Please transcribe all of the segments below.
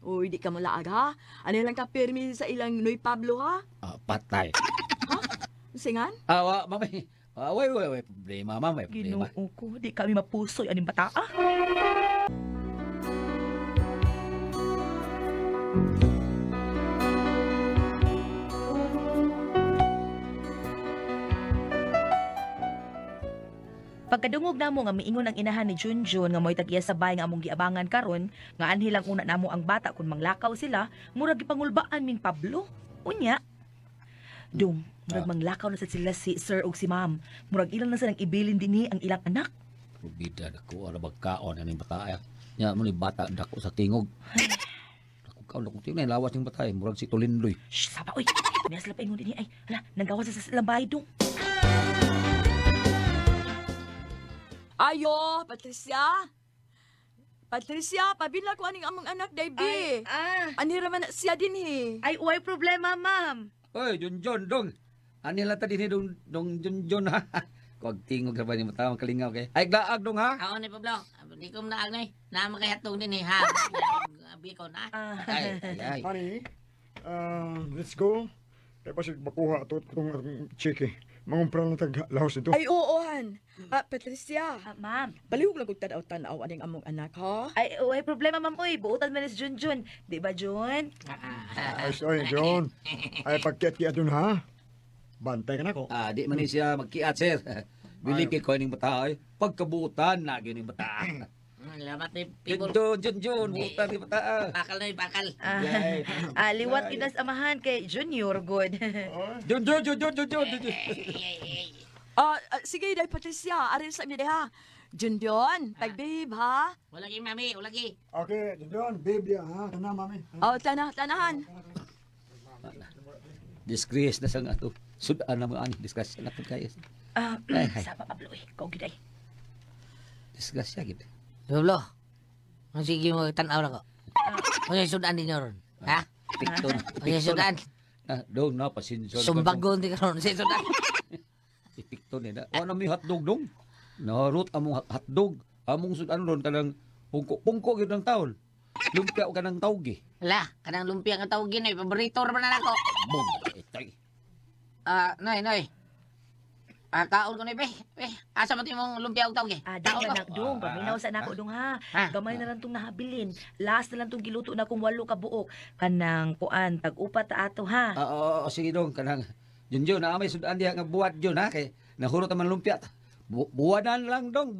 Uy, di ka malaag ha. Ano lang ka permi sa ilang Noy Pablo ha? Patay. Singan? Mamay. Way, problema, mamay, problema. Ginoo ko, di kami mapusoy aning bata ah. Pagkadungog namo nga miingon ang inahan ni Junjun nga mo'y tag-iya sa bahay nga among giabangan karon nga anhi lang una namo ang bata kung manglakaw sila, murag gipangulbaan min Pablo. Unya. Dong, murag manglakaw na sa sila si Sir ug si Ma'am. Murag ilang na silang ibilin dinhi ang ilang anak. Bida dako ara bagkaon aning bata. Nya mo ni bata dako sa tingog. Dako kaon dako tingog lawas ning bata murag si Tulinloy. Shh, sapa oy. Niya sila paingon dinhi ay. Hala, nanggawas sa silang bahay dong. Ayo, Patricia. Patricia, pabila ko aning among anak, Davy. Ani raman na siya din he. Ay, uy problema, ma'am. Oy, Junjun dong. Ani lang ta dinhi dong Junjun ha. Kog tingog sa bani mata kalingaw kay. Ay glaag dong ha. Ako ni Pablo. Di ko naag na na makahatong din ha. Biko na. Ay. Honey, let's go. Kaya pa siya makuha ito itong chiki. Mangumpra na tag-laos ito. Ay, oohan. Patricia, Ma'am. palihog lang kong tanaw-tanaw aning among anak, ha? Ay, uy problema, ma'am. Uy, buutan man ni si Junjun. Di ba, Jun? Ay, John. Ay, pagkiat-kiat dun ha. Bantay ka na ko. Di man ni siya magkiat sir. Bilikid ko ning bata ay. Pagkabutan na gyud ning bata. Lamat ni people. Junjun, butan ni bata. Bakal na bakal. Liwat inas amahan kay Junior, good. Junjun. Sige, dahil Patricia, arin sa inyo, ha? Jundion, pag-babe, ha? Wala gi mami, wala gi. Okay, John, baby ha. Tana, mami. Tanahan. Disgrace na sang ato. Sudan na mo ani disgrace na pud kay. Ay. Sapa, Pablo, eh. Kau giday. Disgrace ya gid. Pablo. Ang sige mo tanaw na ko. Ano sudan din ron? Ha? Pikton. Ano sudan? Dong na pasinson. Sumbagon di karon si sudan. Pikton ni. Ano mi hotdog dong? Narut among hotdog. Among sudan ron kanang pungko gyud ang taon. Lumpia o kanang tawgi. Wala, kanang lumpia nga tawag ginoy, paborito ra man nako. Bong. Itay. Noy. Kaon ko ni pe. Asa man timong lumpia og tawag? Dahil na dong, paminaw sa nako dong ha. Gamay na lang tong nahabilin. Last na lang tong giluto na kung 8 ka buok. Kanang kuan, tag-upat ta ato ha. Sige dong kanang Junjun na may sudan diha nga buwat jud ha kay nahurot man lumpia. Buwad na lang dong.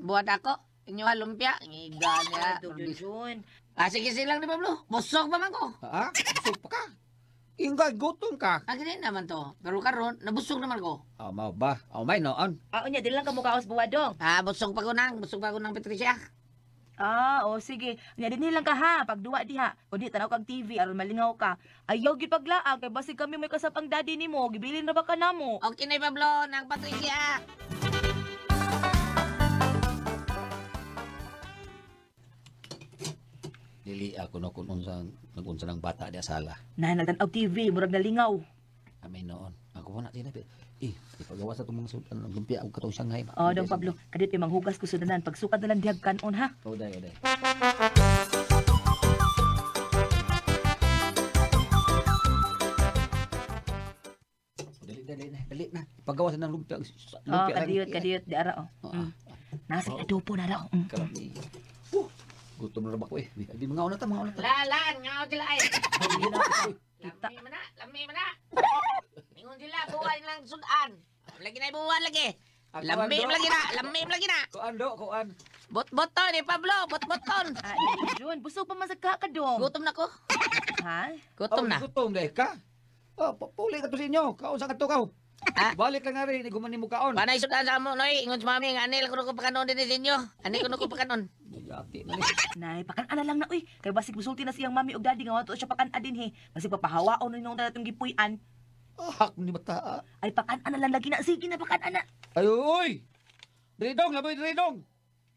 Buhat ako. Inyo ha lumpia. Ngiga niya. Jun. Sige silang ni Pablo. Busog pa man ko. Ha? Busog pa ka? Ingay, gutom ka. Ganyan naman to. Pero karon nabusog naman ko. Mau ba? May noon. Unya, di lang ka mukha os buwad dong. Busog pa ko nang Patricia. Sige. Unya, din lang ka ha. Pagduwa diha. O di, tanaw kag TV, aron malingaw ka. Ayaw gid paglaag, kay basig kami may kasapang daddy nimo. Gibilin na ba ka namo? Okay na Pablo, nang Patricia. Dili ako no kung unsa ng bata di sala. Na nagtanaw TV, murag nalingaw. Amay noon. Ako na din ipagawa sa tumang sudan ng lumpia og katong Shanghai. Dong Pablo, kadit may manghugas ko sudanan. Pagsukad na lang dihag kanon ha. Oday. Dali na. Pagawa sa ng lumpia. Kadiyot, di ara Nasa adobo na daw. Kalami. Gutom na ba ko eh. Di mga una ta. Lalan, nga sila ay. Lami mana. Mingon sila, buwan lang sudan. Lagi na buwan lagi. Lami lagi na. Kuan. Bot-boton ni Pablo, bot-boton. Jun, busog pa man sa kakadong. Gutom na ko. Ha? Gutom na. Gutom deh ka. Puli ka to sa inyo. Kaon sa kadto ka. Balik lang nga rin. Guman ni mo kaon. Panay sudan sa mo, noy. Ingon sa mami, nga anil ko na ko pakanon din sa inyo. Anil ko na ko pakanon. Yati na ni. Nay, pakan-ana lang na, uy. Kay basig musulti na siyang mami o daddy nga wato siya pakan-a din, he. Basig papahawaon na nung datong gipuy-an. Hak ni bata. Ay, pakan-ana lang lagi na. Sige na, pakan-ana. Ay, uy! Dridong, dridong!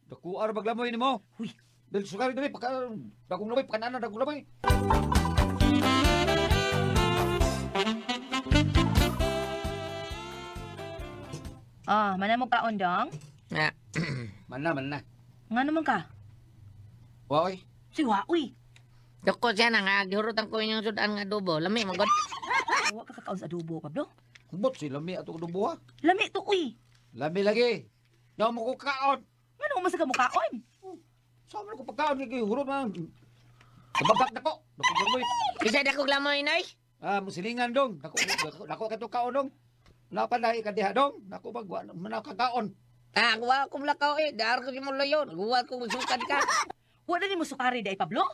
Dakuar baglamoy ni mo. Uy. Dali sukari dali, dakong lamoy, pakanana, dakong lamoy. Mana mo kaon, dong? Man na. Nga naman ka? Waoy. Si Wa, uy. Dako siya na nga, gihurutan ko yung sudan nga adobo. Lami, magod. Wa ka kakaon sa adobo, Pablo. Bot si lami ato dubuha. Lami to, uy. Lami lagi. Daw mo ko kaon. Ngano man sa kamukaon? Sama ko pagkaon ni hurot man. Kababak na ko. Dako mo. Isa dako glamoy, Noy. Musilingan dong. Dako kato kaon dong. Napanay ka diha dong. Dako bagwa man kakaon. Guwa ko mulakaw eh. Daar ko si mo loyon. Guwa ko musukad ka. Wa na ni mo sukari day, Pablo.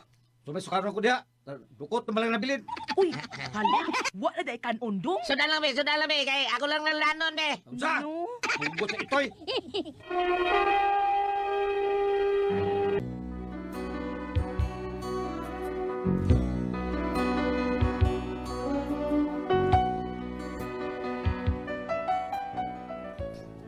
Sumay sukaron ko diha. Dukot na malang nabilin. Uy, hala. Wa na day kanon dong. Sudan lang, be. Kay ako lang lanon, be. Unsa? Ano? Bugot sa itoy.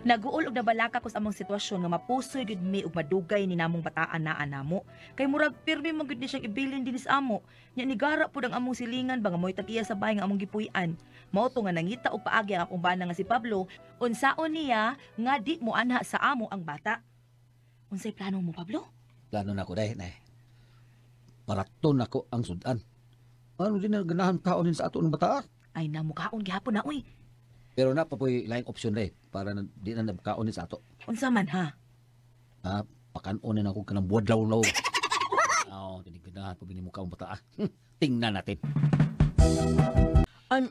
Naguol og nabalaka ko sa among sitwasyon nga mapusoy gud mi og madugay ni namong bataan na anamo. Kay murag pirmi man gud ni siyang ibilin dinis amo. Nya ni gara pud ang among silingan ba nga mo'y tag-iya sa bahay nga among gipuy-an. Mao to nga nangita og paagi ang akong bana nga si Pablo, unsaon niya nga di mo anha sa amo ang bata. Unsay plano mo, Pablo? Plano na ko dahil, nay. Paraton ako ang sudan. Ano din na ganahan kaonin sa ato ng bata? Ay namukaon gihapon na uy. Pero na pa po'y laing option dahil para na, di na nabkaonin sa ato. Unsa man ha? Pakanonin ako ka ng buwad law-law. Oo, tiniganahan pa mo ka ang bata. Tingnan natin.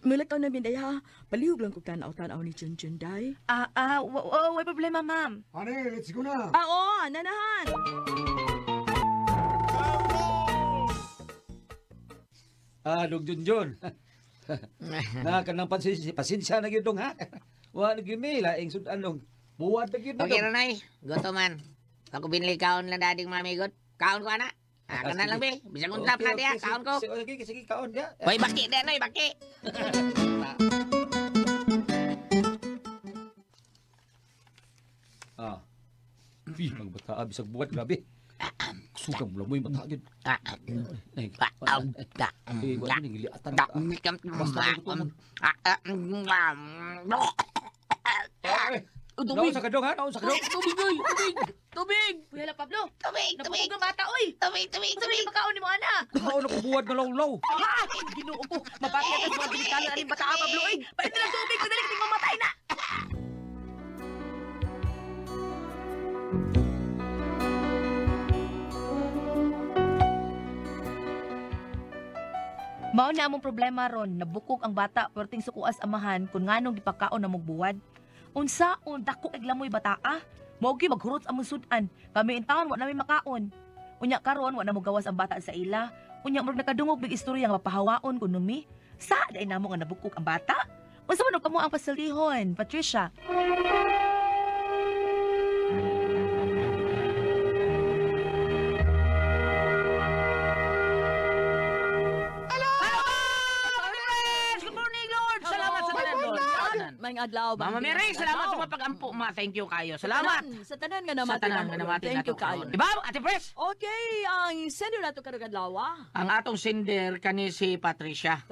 Milakaw na binday ha. Palihog lang kong tanaw-tanaw ni Junjun day. Way problema, ma'am. Honey, let's go na. Oo, nanahan. Dog Junjun. Kanang pasensya na yun dong ha. Wala na gini, laing sudan dong. Buwad na yun Okay, Ronay. Goto man. Ako binili kaon lang dading mami got. Kaon ko, ana. Kana lang, be. Bisang untap na diya. Kaon ko. Sige, kaon dia. Hoy, baki din, Noy. Baki. Magbata, bisag buwad, grabe. Sugang mo lang mo yung bata yun. Wala nang iliatan. Naon sa kadong ha? Naon sa kadong? Tubig! Kuya la Pablo. Tubig! Napugog ang bata oy. Tubig! Sabi makaon ni mo ana. Naon ako buwad na law-law. Ginoo ko. Mapakita sa mga bilikala aning bata Pablo oy. Palit na lang tubig ko dali kay mamatay na. Mao na among problema ron, nabukog ang bata perting sukuas amahan kung nganong gipakaon na mogbuwad. Unsaon dako kay glamoy bataa? Mao gi maghurot sa among sudan. Kami in town wa na may makaon. Unya karon wa na mo gawas ang bata sa ila. Unya murag nakadungog big istorya nga mapahawaon kuno mi. Sa day namo nga nabukog ang bata? Unsa man kamo ang pasalihon, Patricia? May adlaw ba? Mama Mary, salamat sa mga pag-ampo, ma. Thank you kayo. Salamat. Sa tanan nga naman. Sa tanan nga naman. Thank you kayo. Diba, Ate Pres? Okay, ang sender nato karong adlaw. Ang atong sender kani si Patricia.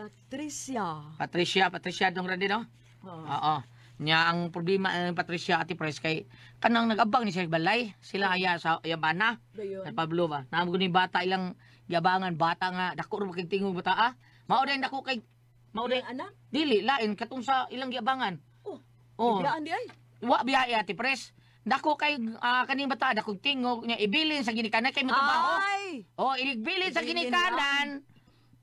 Patricia dong randi no? Oo. Nya ang problema ng Patricia Ate Pres kay kanang nag-abang ni siya balay. Sila aya sa Yabana. At Pablo ba. Namo ni bata ilang yabangan bata nga dako ra kay tingog bata ah. Mao din dako kay mao din anak? Dili lain katong sa ilang yabangan. Biyaan di ay. Wa biya Ate Pres. Dako kay kaning bata dako tingog nya ibilin sa ginikanan kay matabaho. Ay! Iligbilin sa ginikanan.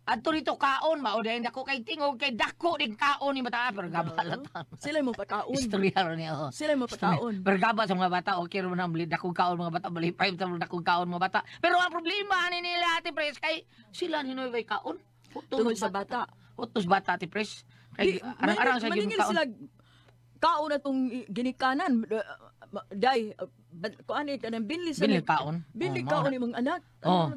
Adto rito kaon mao din dako kay tingog kay dako dig kaon ni bata pero gabalat. Sila mo pagkaon. Istorya ro niya. Sila mo pagkaon. Pero gaba sa mga bata okay ro na bili dako kaon mga bata bali 5 sa dako kaon mga bata. Pero ang problema ni nila Ate Pres kay sila hinoy bay kaon. Tungod sa bata. Utos bata Ate Pres. Kay arang-arang sa maningil kaon. sila kaon na tong ginikanan. Day, kuan ni kanang binli sa Binili kaon. binli kaon ni mga anak.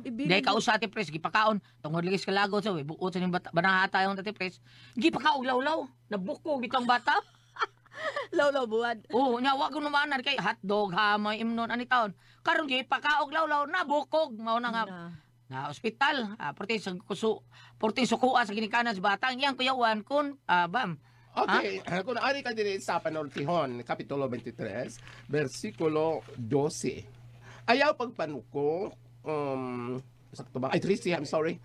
Dahil kausa Ate Pres, gipakaon. Tungod ligis kalagot sa buot sa ning bata. Banahata yung Ate Pres. Gipakaog law-law. Nabukog itong bata. Law-law buwad. Nya wa ko naman kay hotdog hamay imnon ani taon. Karon gipakaog law-law nabukog mao na nga na ospital. Porting sukuan sa ginikanan sa bata. Yang kuyawan kun bam. Okay, kung ari ka din sa Panortihon, Kapitulo 23, versikulo 12. Ayaw pagpanuko, sakto ba? Ay, 13, I'm sorry.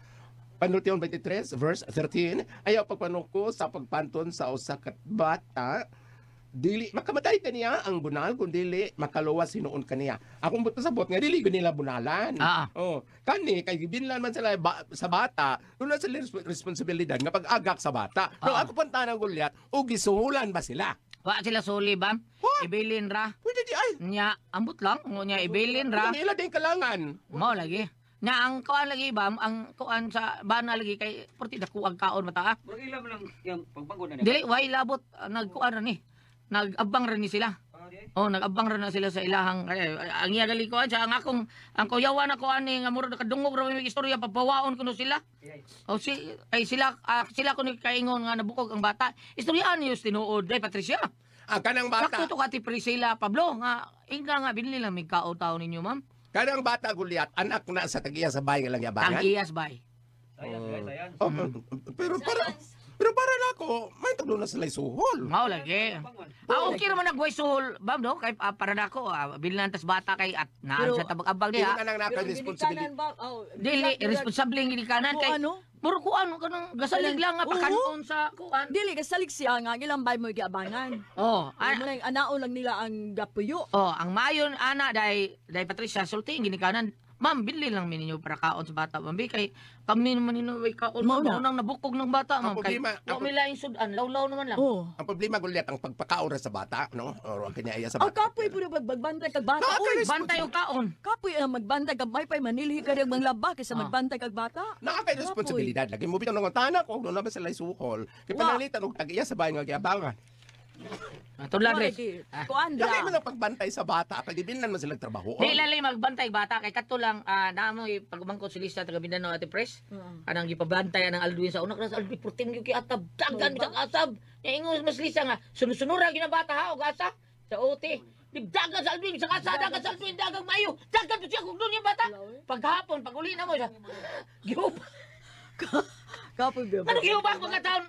Panultihon 23, verse 13, ayaw pagpanuko sa pagpanton sa usa ka bata, dili makamatay kaniya ang bunal kung dili makaluwas hinuon kaniya. Akong buto sa bot nga dili gyud nila bunalan. Oh, kani kay binlan man sila sa bata, doon na sila responsibilidad nga pag-agak sa bata. Pero ako punta ng gulyat, o gisuhulan ba sila? Wa sila suli ba? Ibilin ra. Pwede di ay. Nya ambot lang nya ibilin ra. Kanila din kalangan. Mao lagi. Nya ang kuan lagi ba, ang kuan sa bana lagi kay porti dako ang kaon mata. Pero ilam lang yung pagpanggon na Dili way labot nagkuan ra ni. Nag-abang ra ni sila. Oh, nag-abang ra na sila sa ilahang ang iya gali ko sa ang kuyawan ako ani nga murag nakadungog ra may istorya papawaon kuno sila. Oh sila kuno kaingon nga nabukog ang bata. Istorya niyo tinuod day Patricia. Ang kanang bata. Sakto to kati Priscilla Pablo nga inga nga binili lang may kao-taw ninyo ma'am. Kanang bata gulyat, anak na sa tagiya sa bahay nga lang yabangan. Ang iyas bay. Sayan. Oh, pero para na ako, may taglo na sila suhol. Mao lagi. Okay naman nagway suhol, bam no? Kay para nako bilang tas bata kay at naan sa tabag-abang Hindi niya. ka nang naka-responsibility. Dili responsable ng kanan Kung kay ano? Muro kuan kanang gasalig lang nga Oo. pakanon sa kuan. Dili ka salig siya nga ilang bay mo giabangan. Oh, Ano lang anao lang nila ang gapuyo. oh, ang mayon ana day Patricia sulti ginikanan. Ma'am, bili lang mi ninyo para kaon sa bata. Ma'am, kay kami naman ninyo way kaon Mao sa na. unang nabukog ng bata, ma'am. Ang Kay problema- wa mi lain sudan, lawlaw naman lang. Oh. Ang problema gulyat, ang pagpakaura sa bata, no? O ang kanyaya sa Ang bata. kapoy puro magbantay kag bata. Nakaka- Uy, Bantay og kaon. kapoy ang magbantay kag may pay manilhi ka rin manglaba kaysa magbantay kag bata. Nakaka-responsibilidad. Lagi mo bitang ng tanak kung doon naman sila suhol. Kaya Wa. panalitan og tagiya sa bahay nga giabangan. Tulad res. Kuan Lagi mo ra. na pagbantay sa bata, kay gibinan man sila trabaho. Di lalay magbantay bata kay katulang naamoy pagumangkot si Lisa taga Mindanao Ate Pres. Anang gipabantay ang Alduin sa unak na sa Alduin puting gyud kay atab dagan sa asab. Nya ingos mas Lisa nga sunod-sunura gyud na bata ha og asa sa OT. Di dagan sa Alduin sa asa dagan sa Alduin dagang mayo. Dagan to siya kung doon yung bata. Paghapon pag uli na mo siya. Giup. Kapoy ba? Ano giubak mga taon?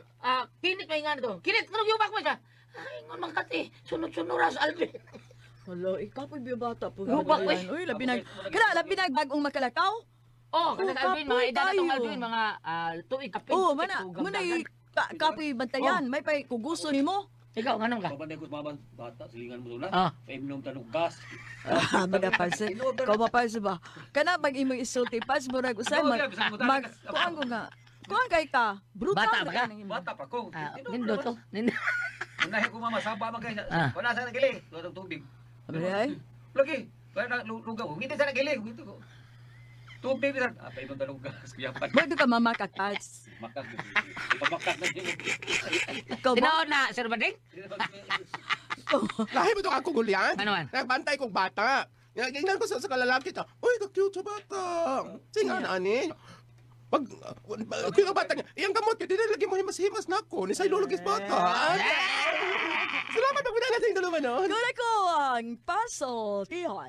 Kinit may nga to. Kinit ano giubak mo siya? Ay, ngon man kati. Sunod-sunura sa Alduin. Hello, ikapoy ba bata po? Lubak, uy. Uy, labi nag bagong makalakaw. Oh, kada sa Alduin mga kapoy edad atong tayo. Alduin mga tuig kapit. Oh, mana, muna kapoy bantayan. May pay kung gusto nimo. Ikaw nganong ka? Pabanday ko sa mga bata, silingan mo na. Ah. Painom tanong gas. Magapansin. Ko mapansin ba? Kana pag imong isulti pas murag usay mag kuan ko nga. Kuan kay ka. Brutal Bata ba ka? na imong. Bata pa ko. Nindo to. Nindo. Unahin ko mama, sapa man kayo. Ah. Wala sa nagili. Wala ng tubig. Ay. Lagi. Kaya na lugaw. Hindi sa nagili. Hindi ko. Tubig. Painom tanong gas. Kaya pa. Pwede ka mamakakas. Makat. Ipabakat na yun. Ikaw ba? Tinood na, Sir Bading? Lahi mo to ako gulyat. Ano man? Nagbantay kong bata. Gingan ko sa kalalaki ta. Uy, ka-cute sa bata. Singa na ani. Pag kuya bata niya, iyang gamot ka, dinalagay mo yung mas-himas na ako. Ni sa ilulugis bata. Salamat ang pinagating dalawa nun. Kung ako ang paso, tiyon.